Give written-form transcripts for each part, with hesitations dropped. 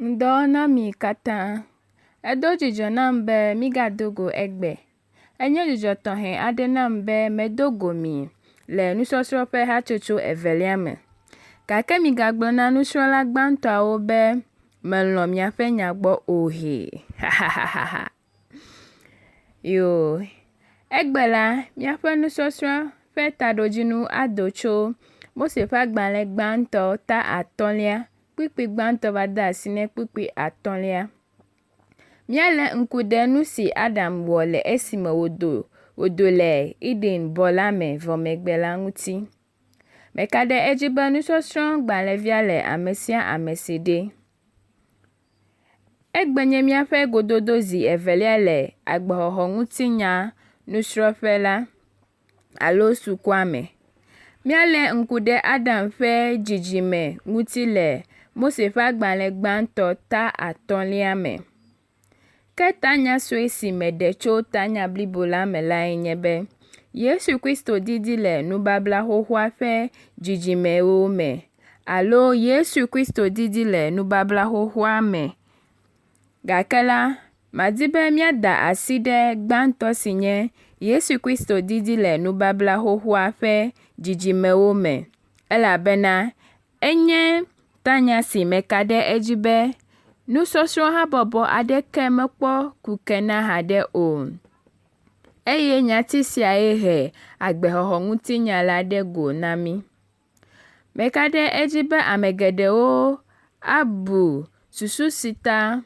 Ndo na mi katã. Edo dzidzɔ nam be migado go egbe. Enye dzidzɔ tɔxɛ aɖe nam be medo go mi le nusɔsrɔ̃ ƒe hatsotso evelia me. Gake migagblɔ na nusrɔ̃la gbãtɔawo be melɔ̃ miaƒe nya gbɔ ohe. Hahahaha. Yo. Egbe la, miaƒe nusɔsrɔ̃ ƒe taɖodzinu ado tso Mose ƒe agbalẽ gbãtɔ ta 5 kpikpi gbãtɔ va de asi ne kpikpi 5. Míale ŋku ɖe nu si Adam wɔ le esime wòdo le Eden bɔ la me vɔ megbe la ŋuti. Meka ɖe edzi be nusɔsrɔ̃ gbalẽvia le ame sia ame si ɖe. Egbe nye míaƒe gododo zi evelia le agbexɔxɔ ŋutinya nusrɔ̃ƒe la alo sukua me. Míale ŋku ɖe Adam ƒe dzidzime ŋuti le Mose ƒe agbalẽ gbãtɔ ta 5 me. Ke tanya sue si meɖe tso tanya blibo la me lae nye be Yesu Kristo didi le nubabla xoxoa ƒe dzidzimewo me alo Yesu Kristo didi le nubabla xoxoa me. Gake la, madi be míada asi ɖe gbãtɔ si nye Yesu Kristo didi le nubabla xoxoa ƒe dzidzimewo me elabena enye tanya si meka ɖe edzi be nusɔsrɔ̃ habɔbɔ aɖeke mekpɔ kuke na haɖe o. Eye nyati siae he agbexɔxɔ ŋutinya la ɖe go na mí. Meka ɖe edzi be ame geɖewo abu susu si ta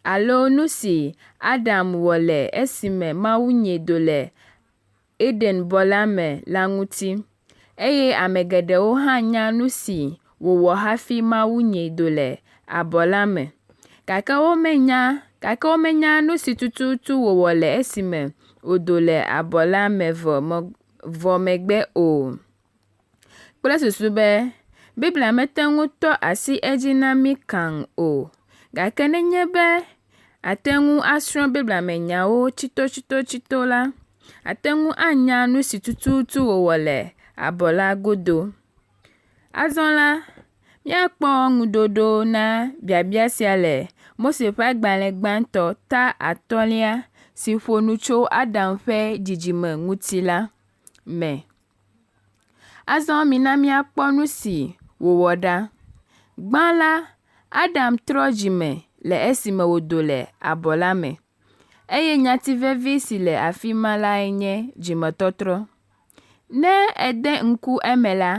alo nu si Adam wɔ le esime Mawu nyee do le Eden bɔ la me la ŋuti. Eye ame geɖewo hã nya nu si wòwɔ hafi Mawu nyee do le abɔ la me. Gake womenya nu si tututu wòwɔ le esime wòdo le abɔ la me vɔ megbe o. Kple susu be Biblia mete ŋu tɔ asi edzi na mí kaŋ o. Gake nenye be ate ŋu asrɔ̃ Biblia me nyawo tsitotsitotsito la, ate ŋu anya nu si tututu wòwɔ le abɔ la godo. Azɔ la, míakpɔ ŋuɖoɖo na biabia sia le Mose ƒe agbalẽ gbãtɔ ta 5 si ƒo nu tso Adam ƒe dzidzime ŋuti la me. Azɔ mina míakpɔ nu si wòwɔ ɖa. Gbã la, Adam trɔ dzime le esime wòdo le abɔ la me. Eye nyati vevi si le afi ma lae nye dzimetɔtrɔ. Ne ede ŋku eme la,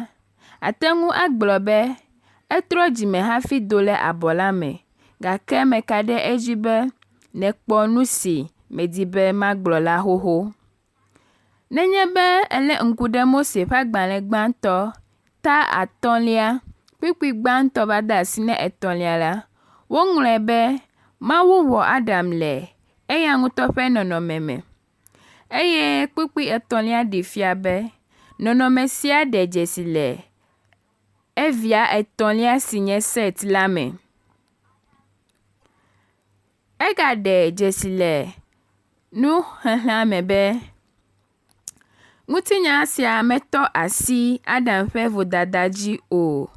ate ŋu agblɔ be etrɔ dzime hafi do le abɔ la me. Gake meka ɖe edzi be nekpɔ nu si medi be magblɔ la xoxo. Nenye be elé ŋku ɖe Mose ƒe agbalẽ gbãtɔ ta 5 kpikpi gbãtɔ va de asi ne 3 la, woŋlɔe be Mawu wɔ Adam le eya ŋutɔ ƒe nɔnɔme me. Eye kpikpi 3 ɖe fia be nɔnɔme sia ɖe dzesi le evia 3 si nye Set la me. Egaɖe dzesi le nuxexlẽa me be ŋutinya sia metɔ asi Adam ƒe vodada dzi o,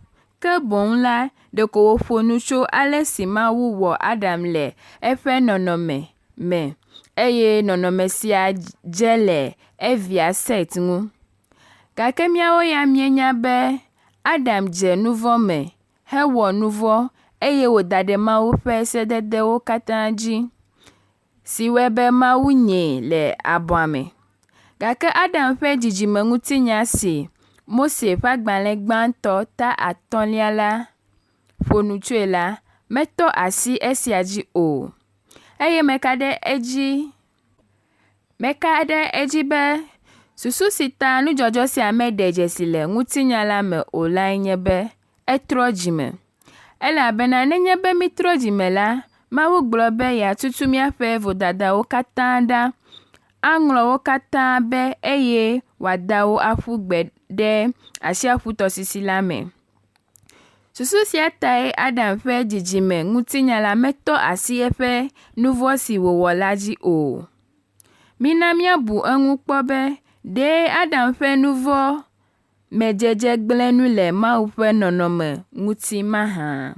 ke boŋ la ɖeko wòƒo nu tso ale si Mawu wɔ Adam le eƒe nɔnɔme me eye nɔnɔme sia dze le evia Set ŋu. Gake míawo ya míenya be Adam dze nu vɔ̃ me hewɔ nu vɔ̃ eye wòda ɖe Mawu ƒe sededewo katã dzi, si wɔe be Mawu nyee le abɔa me. Gake Adam ƒe dzidzime ŋutinya si Mose ƒe agbalẽ gbãtɔ ta 5 la ƒo nu tsoe la, metɔ asi esia dzi o. Eye meka ɖe edzi be susu si ta nudzɔdzɔ sia meɖe dzesi le ŋutinya la me o lae nye be etrɔ dzime. Elabena nenye be mitrɔ dzime la, Mawu gblɔ be yeatutu míaƒe vodadawo katã ɖa, aŋlɔ wo katã be eye wòada wo aƒu gbe ɖe atsiaƒu tɔsisi la me. Susu sia tae Adam ƒe dzidzime ŋutinya la metɔ asi eƒe nu vɔ̃ si wòwɔ la dzi o. Mina míabu eŋu kpɔ be ɖe Adam ƒe nu vɔ̃ medzedze gblẽ nu le Mawu ƒe nɔnɔme ŋuti mahã.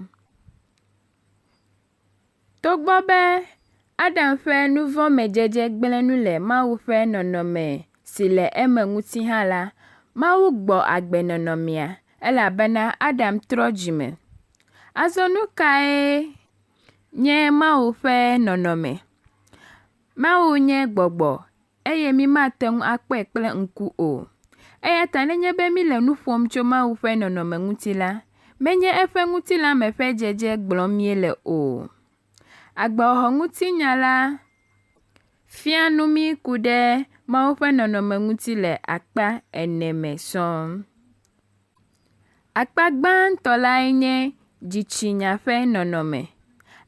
Togbɔ be Adam ƒe nu vɔ̃ me dzedze gblẽ nu le Mawu ƒe nɔnɔme si le eme ŋuti hã la, Mawu gbɔ agbe nɔnɔmea elabena Adam trɔ dzime. Azɔ nu kae nye Mawu ƒe nɔnɔme? Mawu nye gbɔgbɔ eye mi mate ŋu akpɔe kple ŋku o. Eya ta nenye be mi le nu ƒom tso Mawu ƒe nɔnɔme ŋuti la, menye eƒe ŋutilã me ƒe dzedze gblɔm míele o. Agbaxɔxɔ ŋutinya la fia nu mi ku ɖe Mawu ƒe nɔnɔme ŋuti le akpa 4 me sɔŋ. Akpa gbãtɔ lae nye dzitsinya ƒe nɔnɔme.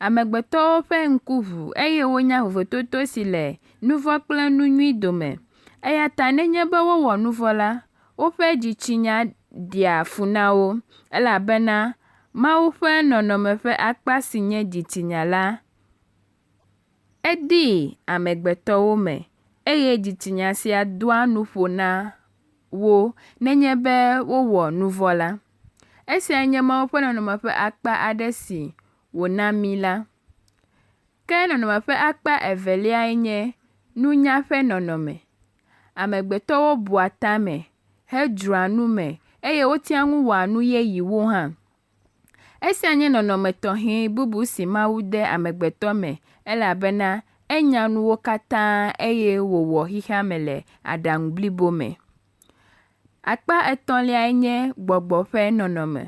Amegbetɔwo ƒe ŋku ʋu eye wonya vovototo si le nu vɔ̃ kple nu nyui dome. Eya ta nenye be wowɔ nu vɔ̃ la, woƒe dzitsinya ɖea fu na wo elabena Mawu ƒe nɔnɔme ƒe akpa si nye dzitsinya la, eɖii amegbetɔwo me eye dzitsinya sia doa nuƒo na wo nenye be wowɔ nu vɔ̃ la. Esia nye Mawu ƒe nɔnɔme ƒe akpa aɖe si wòna mi la. Ke nɔnɔme ƒe akpa eveliae nye nunya ƒe nɔnɔme. Amegbetɔwo bua ta me, hedzroa nu me eye wotia ŋu wɔa nu yeyewo hã. Esia nye nɔnɔme tɔxɛ bubu si Mawu de amegbetɔ me elabena enya nuwo katã eye wòwɔ xixea me le aɖaŋu blibo me. Akpa etɔ̃liae nye gbɔgbɔ ƒe nɔnɔme.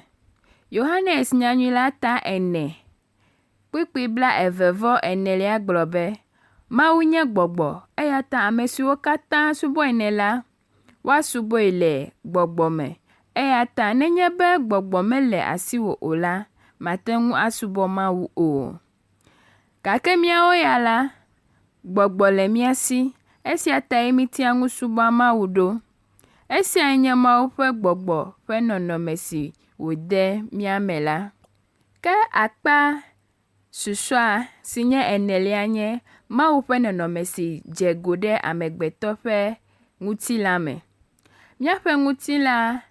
Yohanes nyanyui la ta 4 kpikpi 24 gblɔ be Mawu nye gbɔgbɔ eya ta ame siwo katã subɔe nɛ la, woasubɔe le gbɔgbɔ me. Eya ta nenye be gbɔgbɔ mele asiwò o la, mate ŋu asubɔ Mawu o. Gake míawo ya la, gbɔgbɔ le mía si, esia tae mítia ŋu subɔa Mawu ɖo. Esia nye Mawu ƒe gbɔgbɔ ƒe nɔnɔme si wòde mía me la. Ke akpa susua si nye 4lia nye Mawu ƒe nɔnɔme si dze go ɖe amegbetɔ ƒe ŋutilã me. Míaƒe ŋutilã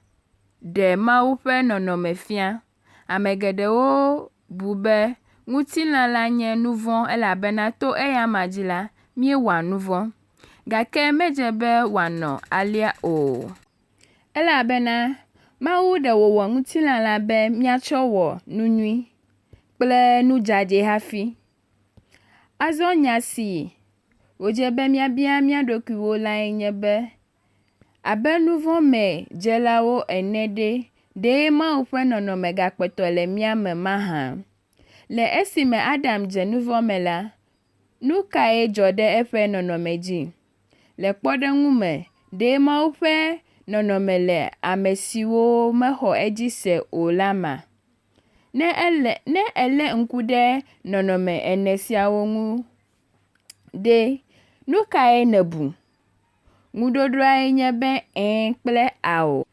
ɖe Mawu ƒe nɔnɔme fia. Ame geɖewo bu be ŋutilã la nye nu vɔ̃ elabena to eya ma dzi la, míewɔa nu vɔ̃. Gake medze be wòanɔ alea o. Elabena Mawu ɖe wòwɔ ŋutilã la be míatsɔ wɔ nu nyui kple nu dzadzɛ hafi. Azɔ nya si wòdze be míabia mía ɖokuiwo lae nye be abe nu vɔ̃ me dzelawo ene ɖe Mawu ƒe nɔnɔme gakpɔtɔ le mía me mahã? Le esime Adam dze nu vɔ̃ me la, nu kae dzɔ ɖe eƒe nɔnɔme dzi? Le kpɔɖeŋu me, ɖe Mawu ƒe nɔnɔme le ame siwo mexɔ edzi se o la ma? Ne elé ŋku ɖe nɔnɔme 4 siawo ŋu ɖe, nu kae nèbu? Ŋuɖoɖoae nye be kple ao.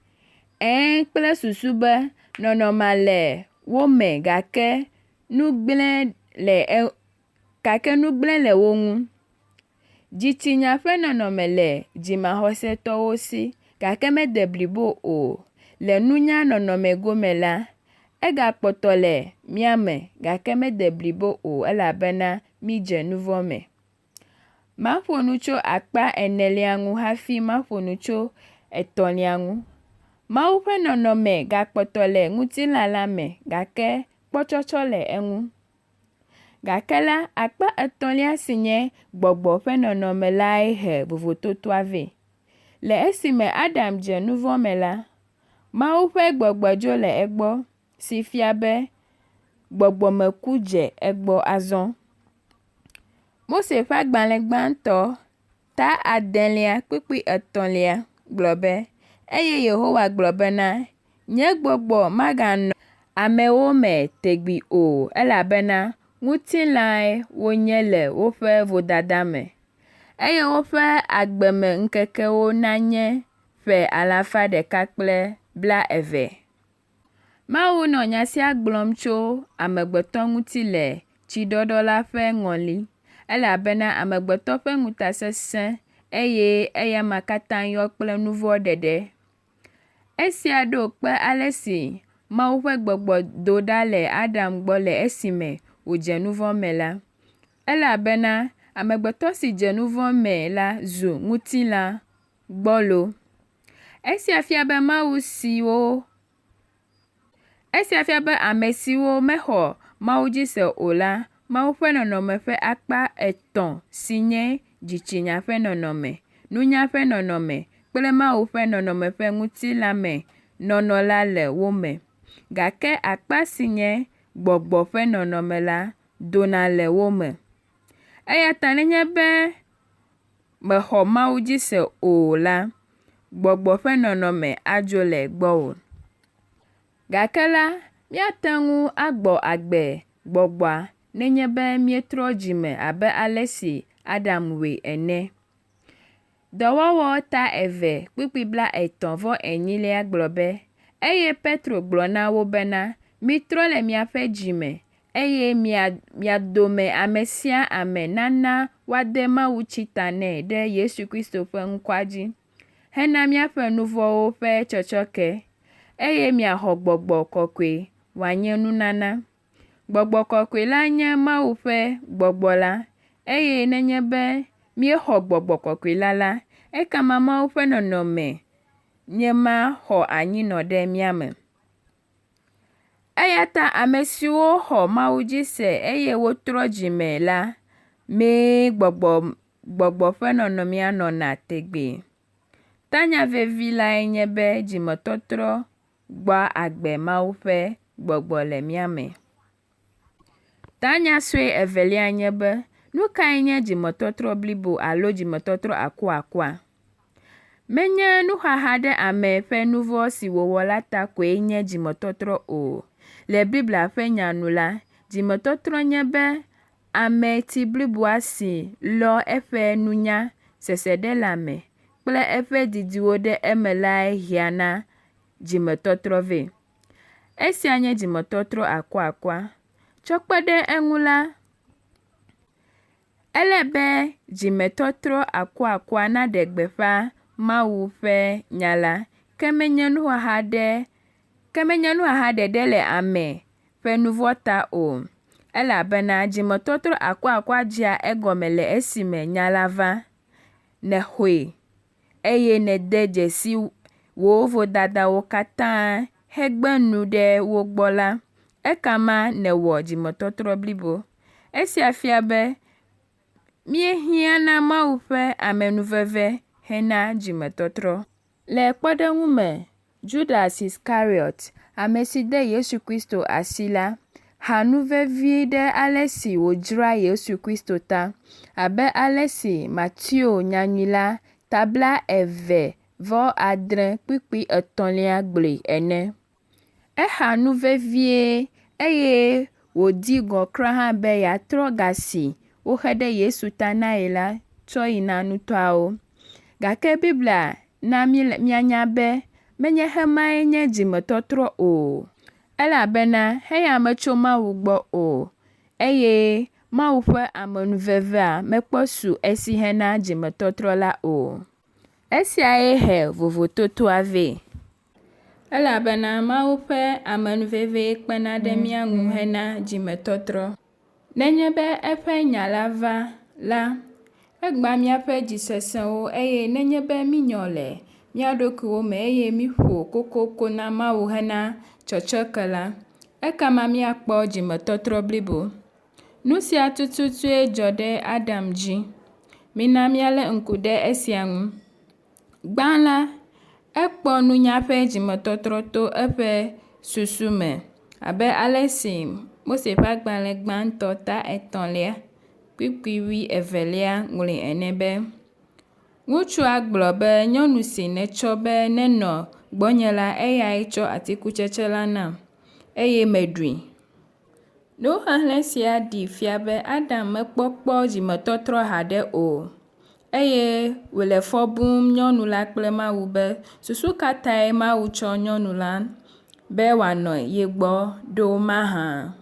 Kple susu be nɔnɔme le wo me gake nu gblẽ le wo ŋu. Dzitsinya ƒe nɔnɔme le dzimaxɔsetɔwo si gake mede blibo o. Le nunya nɔnɔme gome la, egakpɔtɔ le mía me gake mede blibo o elabena mídze nu vɔ̃ me. Maƒo nu tso akpa 4lia ŋu hafi maƒo nu tso 3lia ŋu. Mawu ƒe nɔnɔme gakpɔtɔ le ŋutilã la me gake kpɔtsɔtsɔ le eŋu. Gake la, akpa 3lia si nye gbɔgbɔ ƒe nɔnɔme lae he vovototoa vɛ. Le esime Adam dze nu vɔ̃ me la, Mawu ƒe gbɔgbɔ dzo le egbɔ si fia be gbɔgbɔmeku dze egbɔ azɔ. Mose ƒe agbalẽ gbãtɔ ta 9:3 gblɔ be, eye Yehowa gblɔ bena, nye gbɔgbɔ maganɔ amewo me tegbi o elabena ŋutilãe wonye le woƒe vodada me, eye woƒe agbemeŋkekewo nanye ƒe 120. Mawu nɔ nya sia gblɔm tso amegbetɔ ŋuti le tsiɖɔɖɔ la ƒe ŋɔli, elabena amegbetɔ ƒe ŋutasesẽ eye eya ma katã yɔ kple nu vɔ̃ ɖeɖe. Esia ɖo kpe ale si Mawu ƒe gbɔgbɔ do ɖa le Adam gbɔ le esime wòdze nu vɔ̃ me la. elabena amegbetɔ si dze nu vɔ̃ me la zu ŋutilã gbɔlo. Esia fia be ame siwo mexɔ Mawu dzi se o la, Mawu ƒe nɔnɔme ƒe akpa etɔ̃ si nye dzitsinya ƒe nɔnɔme, nunya ƒe nɔnɔme kple Mawu ƒe nɔnɔme ƒe ŋutilã me nɔnɔ la le wo me. Gake akpa si nye gbɔgbɔ ƒe nɔnɔme la dona le wo me. Eya ta nenye be mexɔ Mawu dzi se o la, gbɔgbɔ ƒe nɔnɔme adzo le gbɔwò. Gake la, míate ŋu agbɔ agbe gbɔgbɔa nenye be míetrɔ dzi me abe ale si Adam wɔe ene. Dɔwɔwɔ ta 2:38 gblɔ be, eye Petro gblɔ na wo bena, mitrɔ le miaƒe dzi me, eye mia dome ame sia ame nana woade Mawu tsi ta nɛ ɖe Yesu Kristo ƒe ŋkɔa dzi, hena míaƒe nu vɔ̃wo ƒe tsɔtsɔke, eye miaxɔ Gbɔgbɔ Kɔkɔe wòanye nunana. Gbɔgbɔ Kɔkɔe la nye Mawu ƒe gbɔgbɔ la, eye nenye be míexɔ Gbɔgbɔ Kɔkɔe la, ekama Mawu ƒe nɔnɔme nye ma xɔ anyinɔ ɖe mía me. Eya ta ame siwo xɔ Mawu dzi se eye wotrɔ dzi me la, mee gbɔgbɔ ƒe nɔnɔmea nɔna tegbee. Tanya vevi lae nye be dzimetɔtrɔ gbɔ agbe Mawu ƒe gbɔgbɔ le mía me. Tanya sue evelia nye be, nu kae nye dzimetɔtrɔ blibo alo dzimetɔtrɔ akuakua? Menye nuxaxa ɖe ame ƒe nu vɔ̃ si wòwɔ la ta koe nye dzimetɔtrɔ o. Le Biblia ƒe nya nu la, dzimetɔtrɔ nye be ame ti bliboa si lɔ eƒe nunya, sese ɖe lãme kple eƒe didiwo ɖe eme lae hiãna dzimetɔtrɔ vɛ. Esia nye dzimetɔtrɔ akuakua. Tsɔ kpe ɖe eŋu la, ele be dzimetɔtrɔ akuakua naɖe gbeƒã Mawu ƒe nya la, ke menye nuxaxa ɖeɖe le ame ƒe nu vɔ̃ ta o, elabena dzimetɔtrɔ akuakua dzia egɔme le esime nya la va, nèxɔe, eye nède dzesi wò vodadawo katã hegbe nu ɖe wo gbɔ la, ekama nèwɔ dzimetɔtrɔ blibo. Esia fia be míehiãna Mawu ƒe amenuveve hena dzimetɔtrɔ. Le kpɔɖeŋu me, Judas Iscariot, ame si de Yesu Kristo asi la, ha nu vevi ɖe ale si wòdzra Yesu Kristo ta, abe ale si Mateo nyanyui la 2:7-3 gblɔe ene. Eha nu vevie eye wòdi gɔ krɔ hã be yeatrɔ ga si woxe ɖe Yesu ta na ye la tsɔ yina nutɔawo. Gake Biblia na míanya be menye hemae nye dzimetɔtrɔ o, elabena heya metso Mawu gbɔ o, eye Mawu ƒe amenuvevea mekpɔ su esi hena dzimetɔtrɔ la o. Esiae he vovototoa vɛ, elabena Mawu ƒe amenuveve kpena ɖe mía ŋu hena dzimetɔtrɔ. Nenye be eƒe nya la va la, egba míaƒe dzisesewo, eye nenye be mínyɔ le mía ɖokuiwo me eye míƒo kokoko na Mawu hena tsɔtsɔke la, ekama míakpɔ dzimetɔtrɔ blibo. Nu sia tututue dzɔ ɖe Adam dzi. Mina míalé ŋku ɖe esia ŋu. Gbã la, ekpɔ nunya ƒe dzimetɔtrɔ to eƒe susu me, abe ale si Mose ƒe agbalẽ gbãtɔ 3:12 ŋlɔe ene be, ŋutsua gblɔ be nyɔnu si nètsɔ be nenɔ gbɔnye la, eyae tsɔ atikutsetse la nam, eye meɖui. Nuxehlẽ sia ɖi fia be Adam mekpɔ dzimetɔtrɔ haɖe o, eye wòle fɔ bum nyɔnu la kple Mawu be susu ka tae Mawu tsɔ nyɔnu la be wòanɔ ye gbɔ ɖo mahã.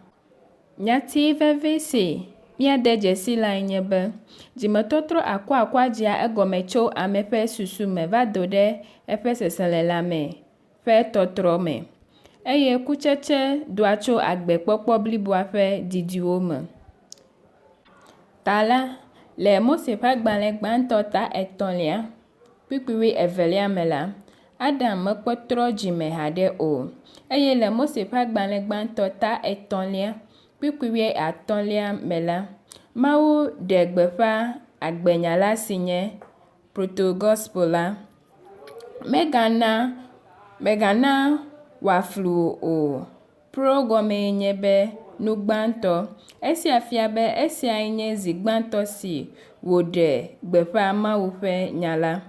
Nyati vevi si míade dzesi lae nye be dzimetɔtrɔ akuakua dzia egɔme tso ame ƒe susu me va do ɖe eƒe seselelãme ƒe tɔtrɔ me, eye kutsetse doa tso agbekpɔkpɔ bliboa ƒe didiwo me. Ta la, le Mose ƒe agbalẽ gbãtɔ ta 3 kpikpiwi 2 me la, Adam mekpɔ trɔ dzime haɖe o, eye le Mose ƒe agbalẽ gbãtɔ ta 3 kpikpiwi 5 me la, Mawu ɖe gbeƒã agbenyala si nye proto-gospel la, megana wòaflu o. Pro gɔmee nye be nu gbãtɔ. Esia fia be esiae nye zi gbãtɔ si wòɖe gbeƒã Mawu ƒe nya la.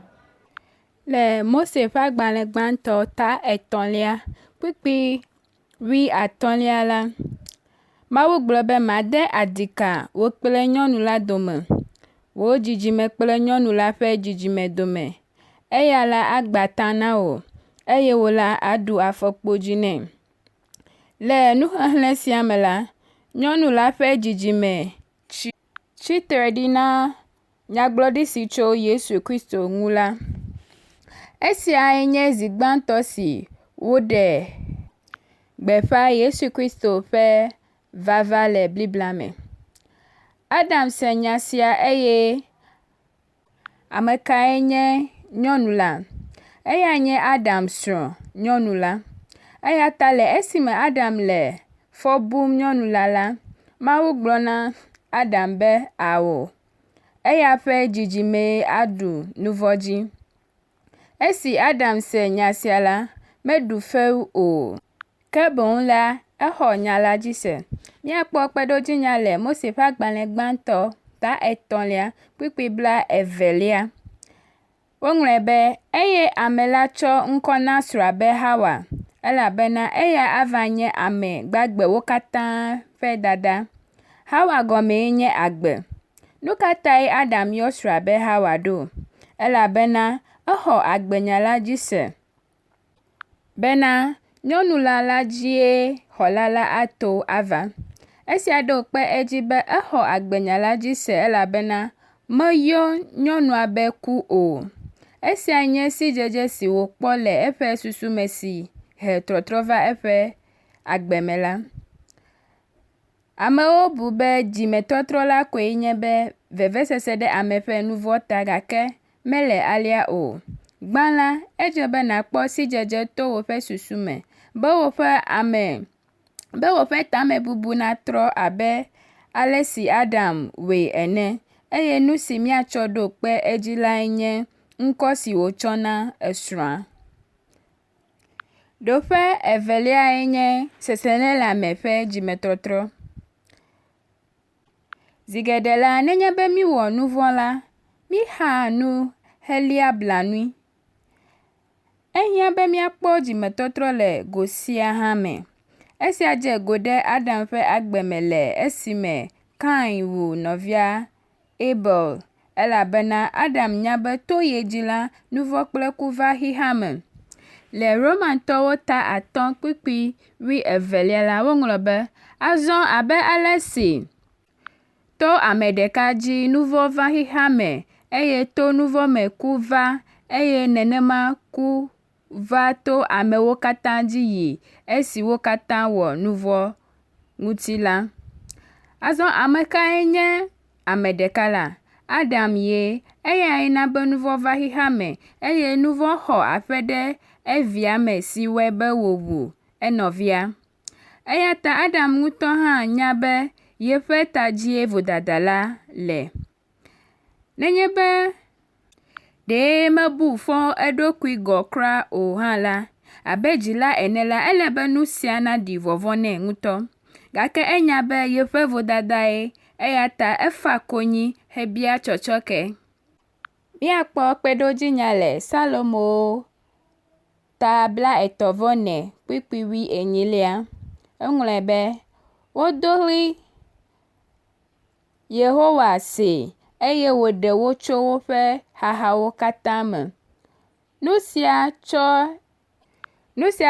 Le Mose ƒe agbalẽ gbãtɔ ta 3 kpikpiwi 5 la, Mawu gblɔ be made adika wò kple nyɔnu la dome, wò dzidzime kple nyɔnu la ƒe dzidzime dome, eya la agba ta na wò, eye wò la aɖu afɔkpodzi nɛ. Le nuxehlẽ sia me la, nyɔnu la ƒe dzidzime tsitre ɖi na nyagblɔɖi si tso Yesu Kristo ŋu la. Esiae nye zi gbãtɔ si woɖe gbeƒã Yesu Kristo ƒe vava le Biblia me. Adam se nya sia eye ame kae nye nyɔnu la? Eya nye Adam srɔ̃, nyɔnu la. Eya ta le esime Adam le fɔ bum nyɔnu la, Mawu gblɔ na Adam be awɔ, eya ƒe dzidzimee aɖu nuvɔdzi. Esi Adam se nya sia la, meɖu fewu o, ke boŋ la, exɔ nya la dzi se. Míakpɔ kpeɖodzinya le Mose ƒe agbalẽ gbãtɔ ta 3 kpikpi 20. Woŋlɔe be, eye ame la tsɔ ŋkɔ na srɔ̃a be Hawa, elabena eya ava nye ame gbagbewo katã ƒe dada. Hawa gɔmee nye agbe. Nu ka tae Adam yɔ srɔ̃a be Hawa ɖo? Elabena exɔ agbenya la dzi se, bena nyɔnu la dzie xɔla la ato ava. Esia ɖo kpe edzi be exɔ agbenya la dzi se elabena meyɔ nyɔnua be ku o. Esia nye sidzedze si wòkpɔ le eƒe susu me si he trɔtrɔ va eƒe agbe me la. Amewo bu be dzimetɔtrɔ la koe nye be vevesese ɖe ame ƒe nu vɔ̃ ta, gake mele alea o. Gbã la, edze be nàkpɔ sidzedze to woƒe susu me, be woƒe tamebubu natrɔ abe ale si Adam wɔe ene, eye nu si míatsɔ ɖo kpe edzi lae nye ŋkɔ si wòtsɔ na esrɔ̃a. Ɖoƒe 2 nye seselẽ le ame ƒe dzimetɔtrɔ. Zi geɖe la, nenye be míwɔ nu vɔ̃ la, míxaa nu helia blanui. Ehiã be míakpɔ dzimetɔtrɔ le go sia hã me. Esia dze go ɖe Adam ƒe agbe me le esime Kain wu nɔvia Abel, elabena Adam nya be to ye dzi la, nu vɔ̃ kple ku va xixea me. Le Romantɔwo ta 5 kpikpi 20 la, woŋlɔ be, azɔ abe ale si to ame ɖeka dzi nu vɔ̃ va xixea me, eye to nu vɔ̃ me ku va, eye nenema ku va to amewo katã dzi yi esi wo katã wɔ nu vɔ̃ ŋuti la. Azɔ ame kae nye ame ɖeka la? Adam ye, eyae na be nu vɔ̃ va xixea me, eye nu vɔ̃ xɔ aƒe ɖe evia me si wɔe be wòwu enɔvia. Eya ta Adam ŋutɔ hã nya be yeƒe ta dzie vodada la le. Nenye be ɖe mebu fɔ eɖokui gɔ kura o hã la, abe dzila ene la, ele be nu sia naɖi vɔvɔ̃ nɛ ŋutɔ. Gake enya be yeƒe vodadae, eya ta efa konyi hebia tsɔtsɔke. Míakpɔ kpeɖodzinya le Salomo ta 34 kpikpi 8. Eŋlɔe be, wodo ɣli Yehowa se, eye wòɖe wo tso woƒe xaxawo katã me. Nu sia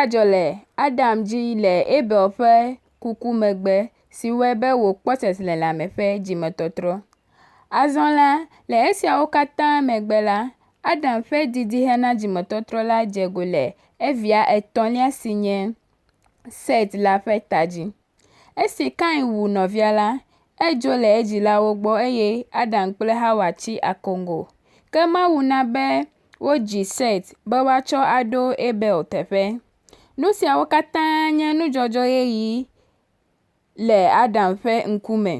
dzɔ le Adam dzi le Abel ƒe kuku megbe si wɔe be wòkpɔ seselelãme ƒe dzimetɔtrɔ. Azɔ la, le esiawo katã megbe la, Adam ƒe didi hena dzimetɔtrɔ la dze go le evia 3 si nye Set la ƒe ta dzi. Esi Kain wu nɔvia la, edzo le edzilawo gbɔ eye Adam kple Hawa tsi akɔŋgo. Ke Mawu na be wodzi Set be woatsɔ aɖo Abel teƒe. Nu siawo katã nye nudzɔdzɔ ɣeyiɣi le Adam ƒe ŋkume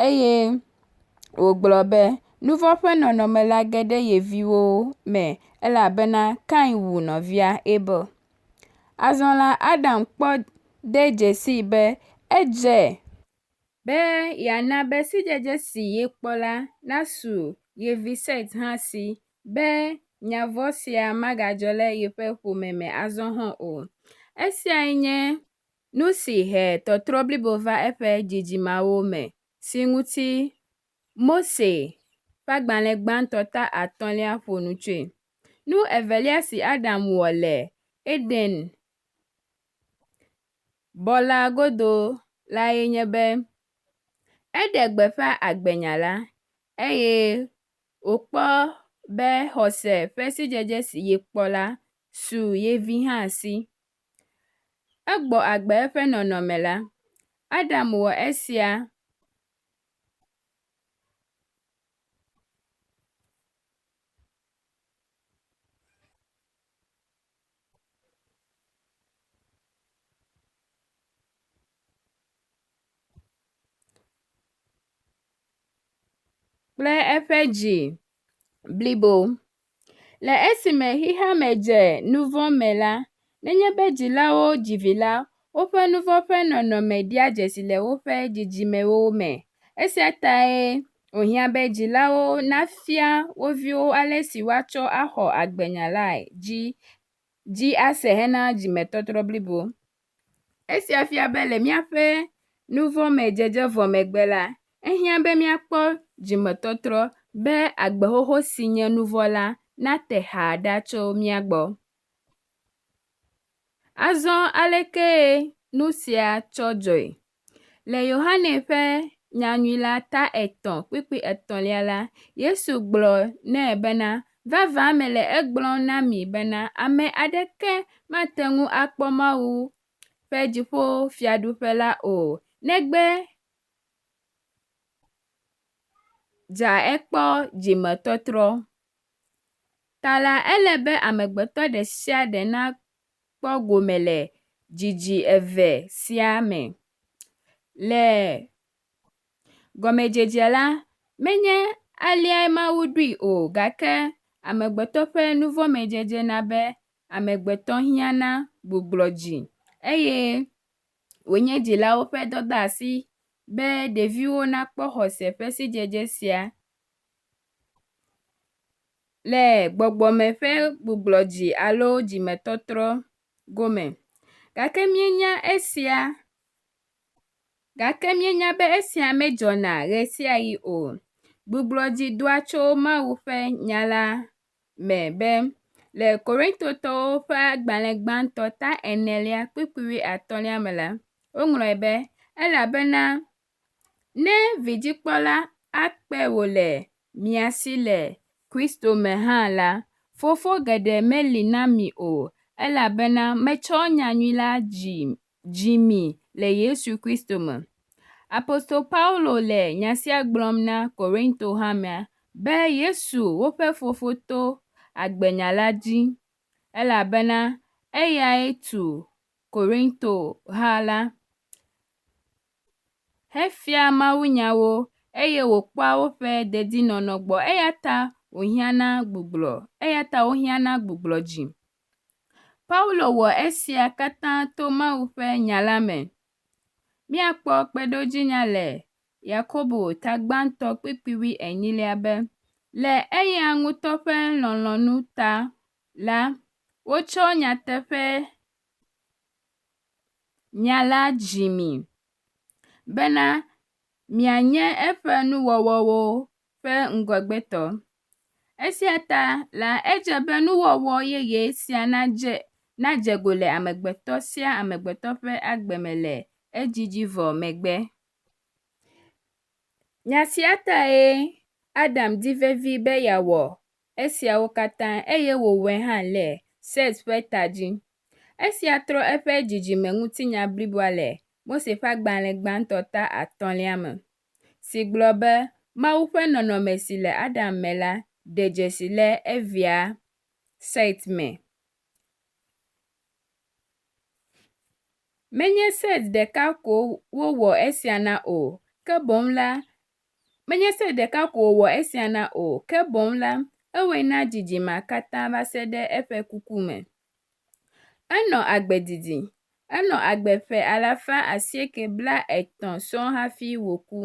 eye wògblɔ be nu vɔ̃ ƒe nɔnɔme la ge ɖe ye viwo me elabena Kain wu nɔvia Abel. Azɔ la Adam kpɔ de dzesii be edze be yeana be sidzedze si ye kpɔ la nasu ye vi Set hã si be nya vɔ̃ sia magadzɔ le yeƒe ƒome me azɔ hã o. Esiae nye nu si he tɔtrɔ blibo va eƒe dzidzimeawo me si ŋuti Mose ƒe agbalẽ gbãtɔ ta 5 ƒo nu tsoe. Nu evelia si Adam wɔ le Eden bɔ la godo lae nye be eɖe gbeƒã agbenya la eye wòkpɔ be xɔse ƒe sidzedze si ye kpɔ la su ye vi hã si. Egbɔ agbe eƒe nɔnɔme la. Adam wɔ esia kple eƒe dzi blibo. Le esime xixea me dze nu vɔ̃ me la, nenye be dzilawo dzi vi la, woƒe nu vɔ̃ ƒe nɔnɔme ɖia dzesi le woƒe dzidzimewo me. Esia tae wòhiã be dzilawo nafia wo viwo ale si woatsɔ axɔ agbenya lae dzi ase hena dzimetɔtrɔ blibo. Esia fia be le míaƒe nu vɔ̃ me dzedze vɔ megbe la, ehiã be míakpɔ dzimetɔtrɔ be agbexoxo si nye nu vɔ̃ la nate xa ɖa tso mía gbɔ. Azɔ alekee nu sia tsɔ dzɔe? Le Yohane ƒe nyanyui la ta 3:3 la, Yesu gblɔ nɛ bena vavã mele egblɔm na mi bena ame aɖeke mate ŋu akpɔ Mawu ƒe dziƒo fiaɖuƒe la o negbe dza ekpɔ dzimetɔtrɔ. Ta la ele be amegbetɔ ɖe sia ɖe nakpɔ gome le dzidzi eve sia me. Le gɔmedzedzea la, menye aliae Mawu ɖoe o gake amegbetɔ ƒe nu vɔ̃ me dzedze na be amegbetɔ hiãna gbugblɔ dzi eye wònye dzilawo ƒe dɔdeasi be ɖeviwo nakpɔ xɔse ƒe sidzedze sia le gbɔgbɔme ƒe gbugblɔ dzi alo dzimetɔtrɔ gome. Gake míenya be esia medzɔna ɣe sia ɣi o. Gbugblɔ dzi doa tso Mawu ƒe nya la me be le Korintotɔwo ƒe agbalẽ gbãtɔ ta 4:5 me la, woŋlɔe be elabena ne vidzikpɔla akpe wòle mia si le Kristo me hã la, fofo geɖe meli na mi o elabena metsɔ nyanyui la dzi mi le Yesu Kristo me. Apostol Paulo le nya sia gblɔm na Korinto hamea be Yesu woƒe fofo to agbenya la dzi elabena eyae tu Korinto ha la hefia mawunyawo eye wòkpɔa woƒe dedinɔnɔ gbɔ eya ta wohiãna gbugblɔ dzi. Paulo wɔ esia katã to Mawu ƒe nya la me. Míakpɔ kpeɖodzinya le Yakobo tagbãtɔ 8 be le eya ŋutɔ ƒe lɔlɔ̃nu ta la, wotsɔ nyateƒe nya la dzi mi bena mianye eƒe nuwɔwɔwo ƒe ŋgɔgbetɔ. Esia ta la edze be nuwɔwɔ yeye sia nadze go le amegbetɔ sia amegbetɔ ƒe agbe me le edzidzi vɔ megbe. Nya sia tae Adam di vevi be yeawɔ esiawo katã eye wòwɔe hã le Set ƒe ta dzi. Esia trɔ eƒe dzidzime ŋutinya bliboa le Mose ƒe agbalẽ gbãtɔ ta 5 me. si gblɔ be Mawu ƒe nɔnɔme si le Adam me la ɖe dzesi le evia Set me. Menye Set ɖeka ko wowɔ esia na o, ke boŋ la ewɔe na dzidzimea katã va se ɖe eƒe kuku me. Enɔ agbe didi. Enɔ agbe ƒe 930 sɔŋ hafi wòku.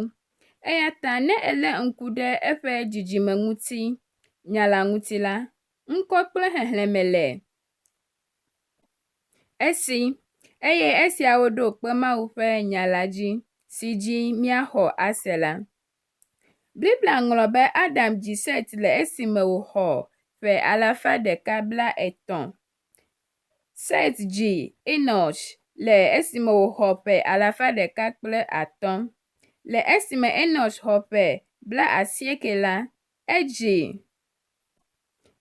Eya ta ne elé ŋku ɖe eƒe dzidzime ŋuti, nya la ŋuti la, ŋkɔ kple xexlẽme le esi, eye esiawo ɖo kpe Mawu ƒe nya la dzi, si dzi míaxɔ ase la. Biblia ŋlɔ be Adam dzi Set le esime wòxɔ ƒe 130. Set dzi Enosh le esime wòxɔ ƒe 105. Le esime Enosh xɔ ƒe 90 la, edzi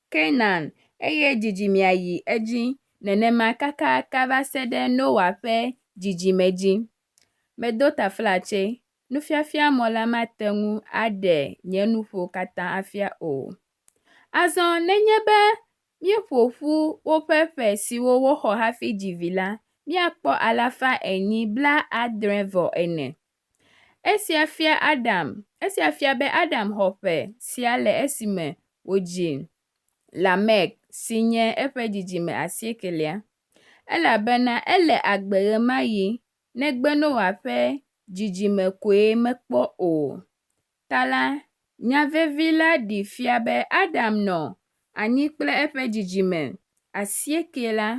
Kenan, eye dzidzimea yi edzi nenema kakaka va se ɖe Noa ƒe dzidzime dzi. Medo taflatse, nufiafia mɔ la mate ŋu aɖe nye nuƒo katã afia o. Azɔ nenye be míeƒo ƒu woƒe ƒe siwo woxɔ hafi dzi vi la, míakpɔ 874. Esia fia be Adam xɔ ƒe sia le esime wòdzi Lamek si nye eƒe dzidzime 90, elabena ele agbe ɣe ma ɣi negbe Noa ƒe dzidzime koe mekpɔ o. Ta la, nya vevi la ɖi fia be Adam nɔ anyi kple eƒe dzidzime 90 la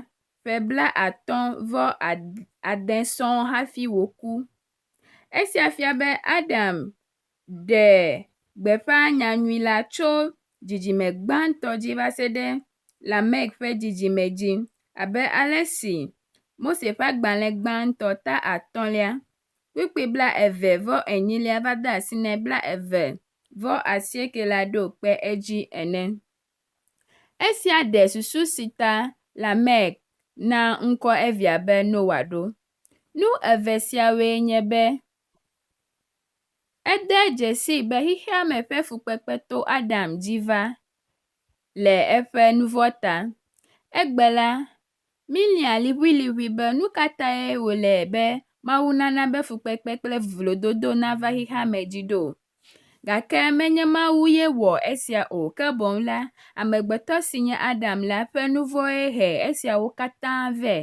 ƒe 56 sɔŋ hafi wòku. Esia fia be Adam ɖe gbeƒã nyanyui la tso dzidzime gbãtɔ dzi va se ɖe Lamek ƒe dzidzime dzi, abe ale si Mose ƒe agbalẽ gbãtɔ ta 5 kpikpi 28 va de asi ne 29 la ɖo kpe edzi ene. Esia ɖe susu si ta Lamek na ŋkɔ evia be Noa ɖo. Nu eve siawoe nye be ede dzesi be xixea me ƒe fukpekpe to Adam dzi va le eƒe nuvɔ ta. Egbe la, mília liʋĩliʋĩ be nu ka tae wòle be Mawu nana be fukpekpe kple vlododo nava xixea me dzi ɖo. Gake menye Mawu ye wɔ esia o, ke boŋ la, amegbetɔ si nye Adam la ƒe nuvɔe he esiawo katã vɛ,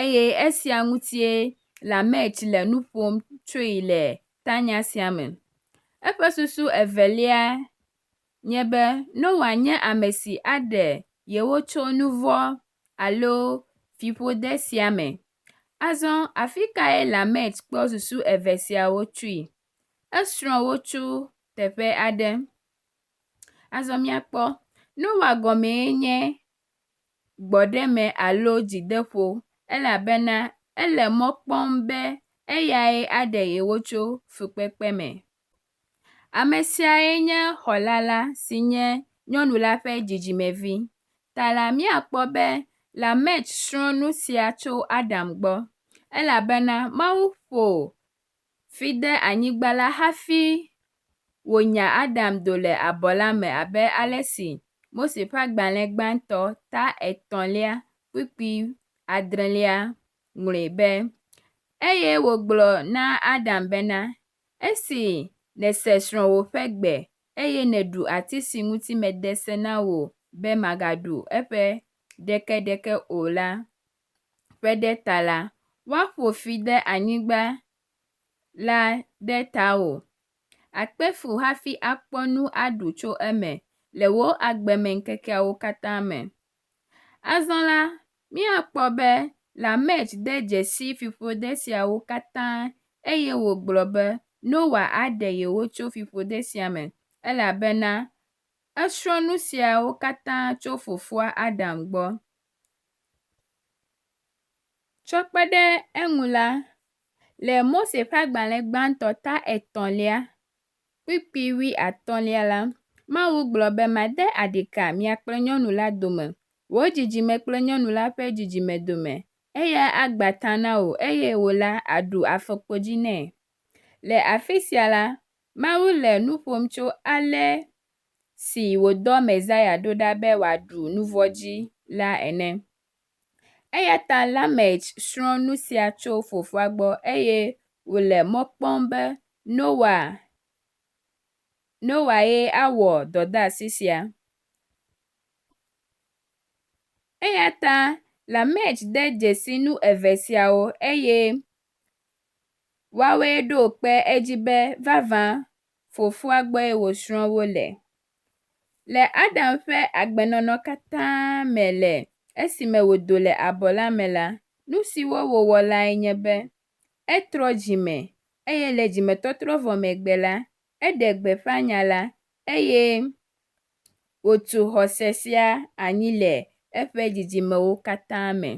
eye esia ŋutie Lamek le nu ƒom tsoe le tanya sia me. Eƒe susu evelia nye be Noa nye ame si aɖe yewo tso nuvɔ alo fiƒode sia me. Azɔ afi kae Lamek kpɔ susu eve siawo tsoe? Esrɔ̃ wo tso teƒe aɖe. Azɔ míakpɔ, Noa gɔmee nye gbɔɖeme alo dzideƒo, elabena ele mɔ kpɔm be eyae aɖe yewo tso fukpekpe me. Ame siae nye xɔlala si nye nyɔnu la ƒe dzidzimevi. Ta la, míakpɔ be Lamek srɔ̃ nu sia tso Adam gbɔ, elabena Mawu ƒo fi de anyigba la hafi wònya Adam do le abɔ la me abe ale si Mose ƒe agbalẽ gbãtɔ ta 3 kpikpi 7 ŋlɔe be, eye wògblɔ na Adam bena, esi nèse srɔ̃wò ƒe gbe, eye nèɖu ati si ŋuti mede se na wò be màgaɖu eƒe ɖekeɖeke o la ƒe ɖe ta la, woaƒo fi de anyigba la ɖe tawò. Akpe fu hafi akpɔ nu aɖu tso eme le wò agbemeŋkekeawo katã me. Azɔ la, míakpɔ be Lamek de dzesi fiƒode siawo katã, eye wògblɔ be Noa aɖe yewo tso fiƒode sia me, elabena esrɔ̃ nu siawo katã tso fofoa Adam gbɔ. Tsɔ kpe ɖe eŋu la, le Mose ƒe agbalẽ gbãtɔ ta 3 kpikpi 15 la, Mawu gblɔ be made aɖika mia kple nyɔnu la dome, wò dzidzime kple nyɔnu la ƒe dzidzime dome, eya agba ta na wò, eye wò la àɖu afɔkpodzi nɛ. Le afi sia la, Mawu le nu ƒom tso ale si wòdɔ Mesia ɖo ɖa be wòaɖu nu vɔ̃ dzi la ene. Eya ta Lamek srɔ̃ nu sia tso fofoa gbɔ eye wòle mɔ kpɔm be Noa ye awɔ dɔdeasi sia. Eya ta Lamek de dzesi nu eve siawo eye woawoe ɖo kpe edzi be vavã fofoa gbɔe wòsrɔ̃ wo le. Le Adam ƒe agbenɔnɔ katã me le esime wòdo le abɔ la me la, nu siwo wòwɔ lae nye be etrɔ dzime eye le dzimetɔtrɔ vɔ megbe la, eɖe gbeƒã nya la eye wòtu xɔse sia anyi le eƒe dzidzimewo katã me.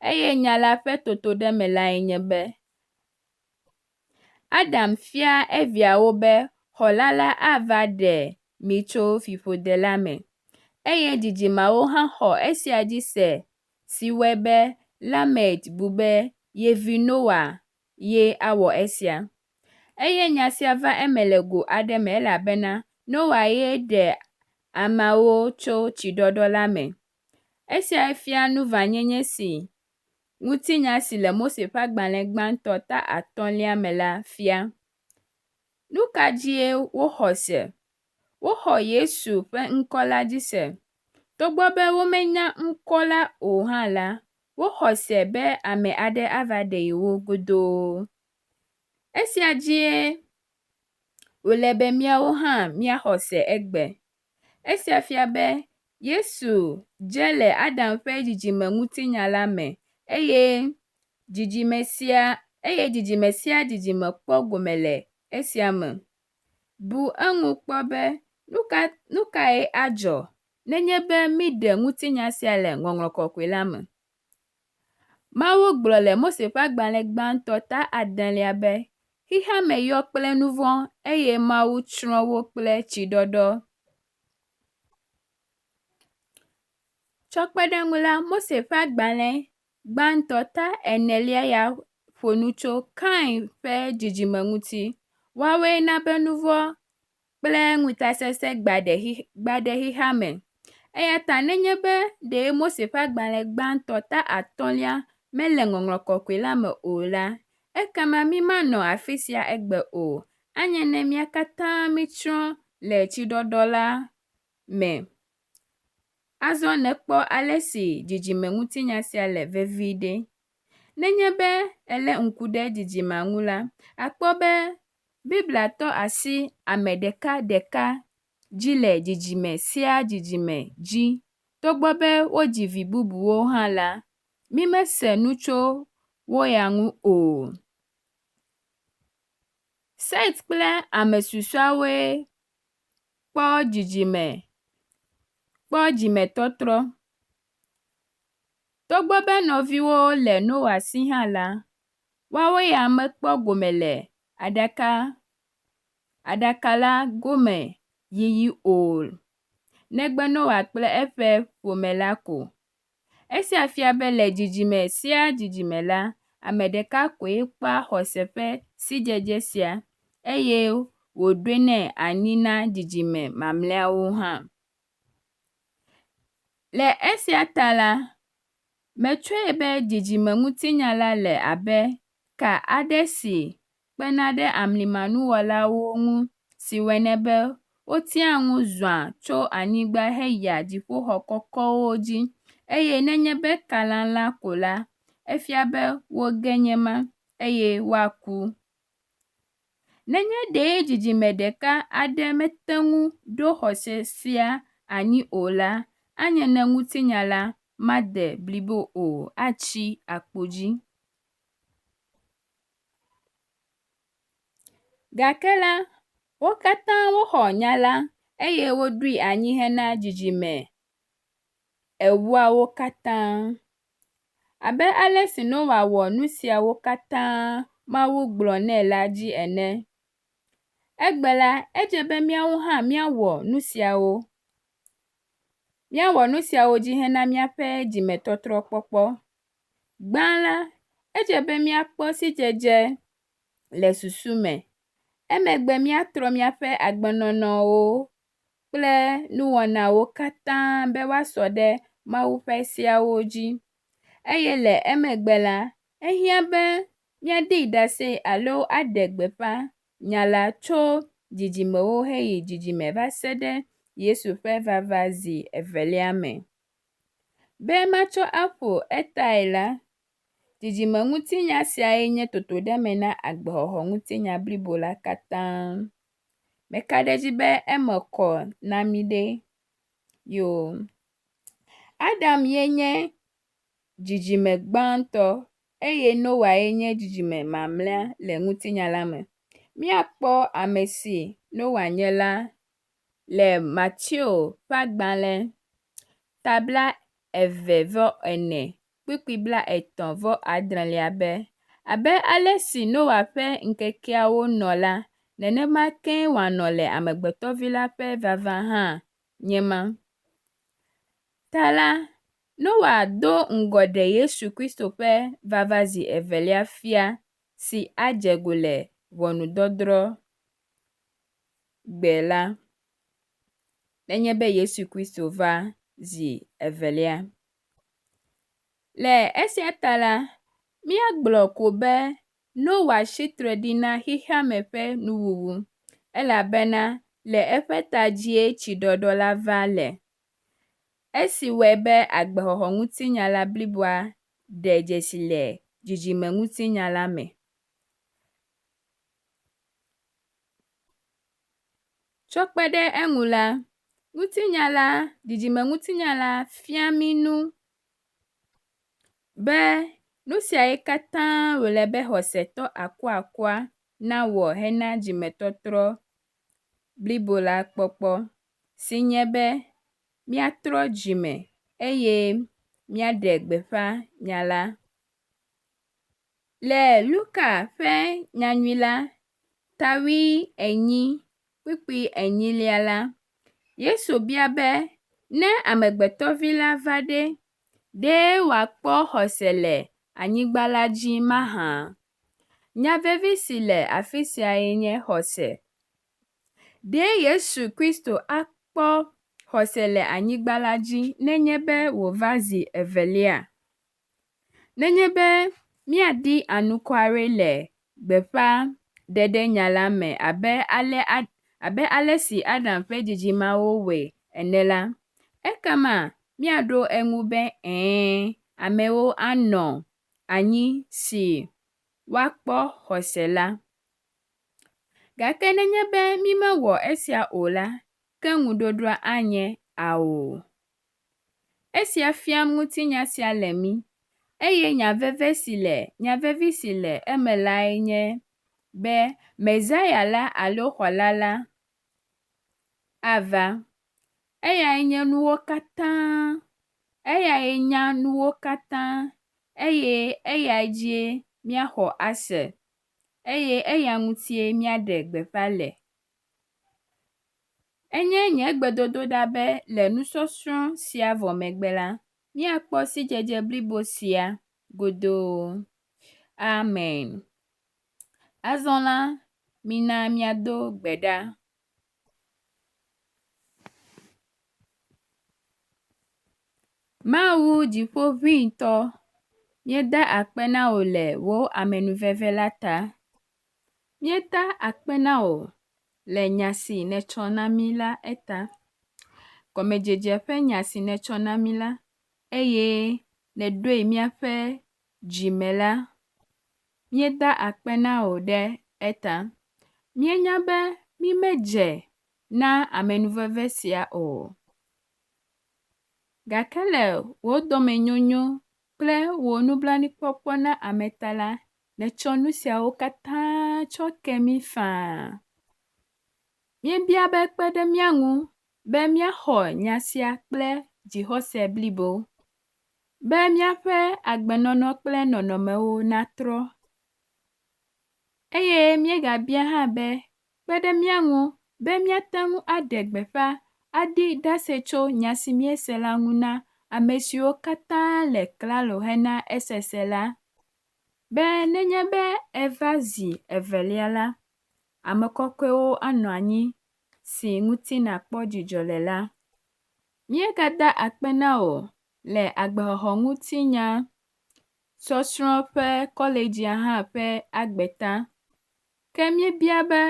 Eye nya la ƒe totodeme lae nye be Adam fia eviawo be xɔlala ava ɖe mi tso fiƒode la me. Eye dzidzimeawo hã xɔ esia dzi se si wɔe be Lamek bu be ye vi Noa ye awɔ esia. Eye nya sia va eme le go aɖe me elabena Noa ye ɖe ameawo tso tsiɖɔɖɔ la me. Esia fia nu vãnyenye si ŋutinya si le Mose ƒe agbalẽ gbãtɔ 5 me la fia. Nu ka dzie woxɔ se? Woxɔ Yesu ƒe ŋkɔ la dzi se. Togbɔ be womenya ŋkɔ la o hã la, woxɔ se be ame aɖe ava ɖe yewo godoo. Esia dzie wòle be míawo hã míaxɔ se egbe. Esia fia be Yesu dze le Adam ƒe dzidzime ŋutinya la me eye dzidzime sia dzidzime kpɔ gome le esia me. Bu eŋu kpɔ be nu kae adzɔ nenye be míɖe ŋutinya sia le ŋɔŋlɔ kɔkɔe la me. Mawu gblɔ le Mose ƒe agbalẽ gbãtɔ 5 be xixea me yɔ kple nu vɔ̃ eye Mawu tsrɔ̃ wo kple tsiɖɔɖɔ. Tsɔ kpe ɖe ŋu la, Mose ƒe agbalẽ gbãtɔ 4 ya ƒo nu tso Kain ƒe dzidzime ŋuti. Woawoe na be nu vɔ̃ kple ŋutasesẽ gba ɖe xixea me. Eya ta nenye be ɖe Mose ƒe agbalẽ gbãtɔ 5 mele ŋɔŋlɔ kɔkɔe la me o la, ekema mímanɔ afi sia egbe o. Anye ne mía katã míetsrɔ̃ le tsiɖɔɖɔ la me. Azɔ nekpɔ ale si dzidzime ŋutinya sia le vevi ɖe. Nenye be ele ŋku ɖe dzidzimea ŋu la, akpɔ be Biblia tɔ asi ame ɖeka dzi le dzidzime sia dzidzime dzi. Togbɔ be wodzi vi bubuwo hã la, mímese nu tso wo ya ŋu o. Set kple ame susɔeawoe kpɔ dzimetɔtrɔ. Togbɔ be nɔviwo le Noa si hã la, woawo ya mekpɔ gome le aɖaka la gome yiyi o, negbe Noa kple eƒe ƒome la ko. Esia fia be le dzidzime sia dzidzime la, ame ɖeka koe kpea xɔse ƒe sidzedze sia eye wòɖoe nɛ anyi na dzidzime mamlɛawo hã. Le esia ta la, metsɔe be dzidzime ŋutinya la le abe ka aɖe si kpena ɖe amlimanuwɔlawo ŋu si wɔe be wotia ŋu zɔa tso anyigba heyia dziƒoxɔ kɔkɔwo dzi eye nenye be ka lalã ko la, efia be woge nye ema eye woaku. Nenye ɖe dzidzime ɖeka aɖe mete ŋu ɖo xɔse sia anyi o la, anye ne ŋutinya la made blibo o, atsi akpo dzi. Gake la, wo katã woxɔ nya la eye woɖoe anyi hena dzidzime ewoawo katã. Abe ale si Noa wɔ nu siawo katã Mawu gblɔ nɛ la dzi ene. Egbe la, edze be míawo hã míawɔ nu siawo. Míawɔ nu siawo dzi hena míaƒe dzimetɔtrɔ kpɔkpɔ. Gbã la, edze be míakpɔ sidzedze le susu me Emegbe míatrɔ míaƒe agbenɔnɔwo kple nuwɔnawo katã be woasɔ ɖe Mawu ƒe seawo dzi. Eye le emegbe la, ehiã be míaɖee ɖase alo aɖe gbeƒã nya la tso dzidzimewo heyi dzidzime va se ɖe Yesu ƒe vava zi evelia me. Be matsɔ aƒo etae la, dzidzimeŋutinya siae nye totoɖeme na agbexɔxɔ ŋutinya blibo la katã. Meka ɖe edzi be eme kɔ na mí ɖe. Yo. Adam ye nye dzidzime gbãtɔ eye Noa ye nye dzidzime mamlɛa le ŋutinya la me. Míakpɔ ame si Noa nye la le Mateo ƒe agbalẽ 2:2-4 be abe ale si Noa ƒe ŋkekeawo nɔ la, nenema ke wòanɔ le Amegbetɔ Vi la ƒe vava hã nye ma. Ta la, Noa do ŋgɔ ɖe Yesu Kristo ƒe vava zi evelia fia si adze go le ʋɔnudɔdrɔ̃ gbe la, nenye be Yesu Kristo va zi evelia. Le esia ta la, míagblɔ ko be Noa tsitre ɖi na xexea me ƒe nuwuwu, elabena le eƒe ta dzie tsiɖɔɖɔ la va le. Esi wɔe be agbexɔxɔ ŋutinya la bliboa ɖe dzesi le dzidzime ŋutinya la me. Tsɔ kpe ɖe eŋu la, dzidzime ŋutinya la fia mí nu be nu siae katã wòle be xɔsetɔ akuakua nawɔ hena dzimetɔtrɔ blibo la kpɔkpɔ, si nye be míatrɔ dzime eye míaɖe gbeƒã nya la. Le Luka ƒe nyanyui la, 8:8 la, Yesu bia be ne Amegbetɔ Vi la va ɖe, ɖe wòakpɔ xɔse le anyigba la dzi mahã? Nya vevi si le afi siae nye xɔse. Ɖe Yesu Kristo akpɔ xɔse le anyigba la dzi nenye be wòva zi evelia? Nenye be míaɖi anukware le gbeƒã ɖeɖe nya la me abe ale si Adam ƒe dzidzimeawo wɔe ene la, ekema míaɖo eŋu be amewo anɔ anyi si woakpɔ xɔse la. Gake nenye be mímewɔ esia o la, ke ŋuɖoɖoa anye ao. Esia fiam ŋutinya sia le mí eye nya vevi si le eme lae nye be Mesia la alo xɔla la ava. Eyae nye nuwo katã, eyae nya nuwo katã eye eya dzie míaxɔ ase eye eya ŋutie míaɖe gbeƒã le. Enye nye gbedodoɖa be le nusɔsrɔ̃ sia vɔ megbe la, míakpɔ sidzedze blibo sia godoo. Amen. Azɔ la, mina míado gbe ɖa. Mawu dziƒoʋĩtɔ, míeda akpe na wò le wò amenuveve la ta. Míeda akpe na wò le nya si nètsɔ na mí la eta. Gɔmedzedze ƒe nya si nètsɔ na mí la eye nèɖoe míaƒe dzime la, míeda akpe na wò ɖe eta. Míenya be mímedze na amenuveve sia o. Gake le wò dɔmenyonyo kple wò nublanuikpɔkpɔ na ame ta la, nètsɔ nu siawo katã tsɔ ke mí faa. Míebia be kpe ɖe mía ŋu be míaxɔ nya sia kple dzixɔse blibo, be míaƒe agbenɔnɔ kple nɔnɔmewo natrɔ. Eye míegabia hã be kpe ɖe mía ŋu be míate ŋu aɖe gbeƒã aɖi ɖase tso nya si míese la ŋu na ame siwo katã le klalo hena esese la, be nenye be eva zi evelia la, ame kɔkɔewo anɔ anyi si ŋuti nakpɔ dzidzɔ le la. Míegada akpe na wò le agbexɔxɔŋutinya sɔsrɔ̃ ƒe kɔledzia hã ƒe agbeta. Ke míebia be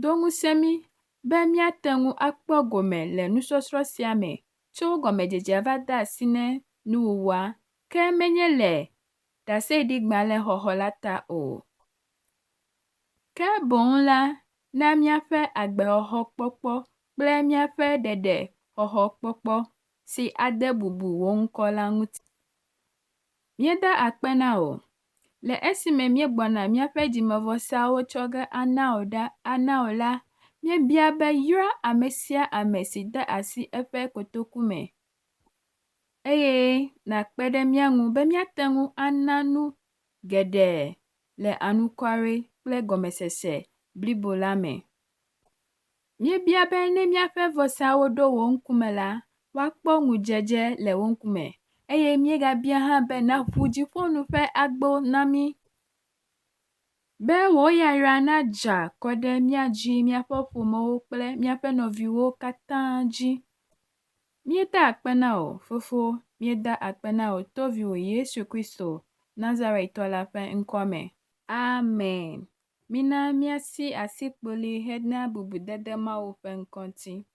do ŋusẽ mí be míate ŋu akpɔ gome le nusɔsrɔ̃ sia me tso gɔmedzedzea va de asi ne nuwuwua, ke menye le ɖaseɖigbalẽxɔxɔ la ta o. Ke boŋ la, na míaƒe agbexɔxɔ kpɔkpɔ kple míaƒe ɖeɖexɔxɔ kpɔkpɔ si ade bubu wò ŋkɔ la ŋuti. Míeda akpe na wò le esime míegbɔna míaƒe dzimevɔsawo tsɔ ge ana wò la, míebia be yra ame sia ame si de asi eƒe kotoku me eye nakpe ɖe mía ŋu be míate ŋu ana nu geɖe le anukwaretɔ kple gɔmesese blibo la me. Míebia be ne míaƒe vɔsawo ɖo wò ŋkume la, woakpɔ ŋudzedze le wo ŋkume eye míegabia hã be nàƒu dziƒonu ƒe agbo na mí be wò yayra nadze akɔ ɖe mía dzi, míaƒe ƒomewo kple míaƒe nɔviwo katã dzi. Míeda akpe na wò, Fofo, míeda akpe na wò toviwò Yesu Kristo Nazaretɔ la ƒe ŋkɔ me. Amen. Mina míasi asikpoli hena bubudede Mawu ƒe ŋkɔ ŋuti.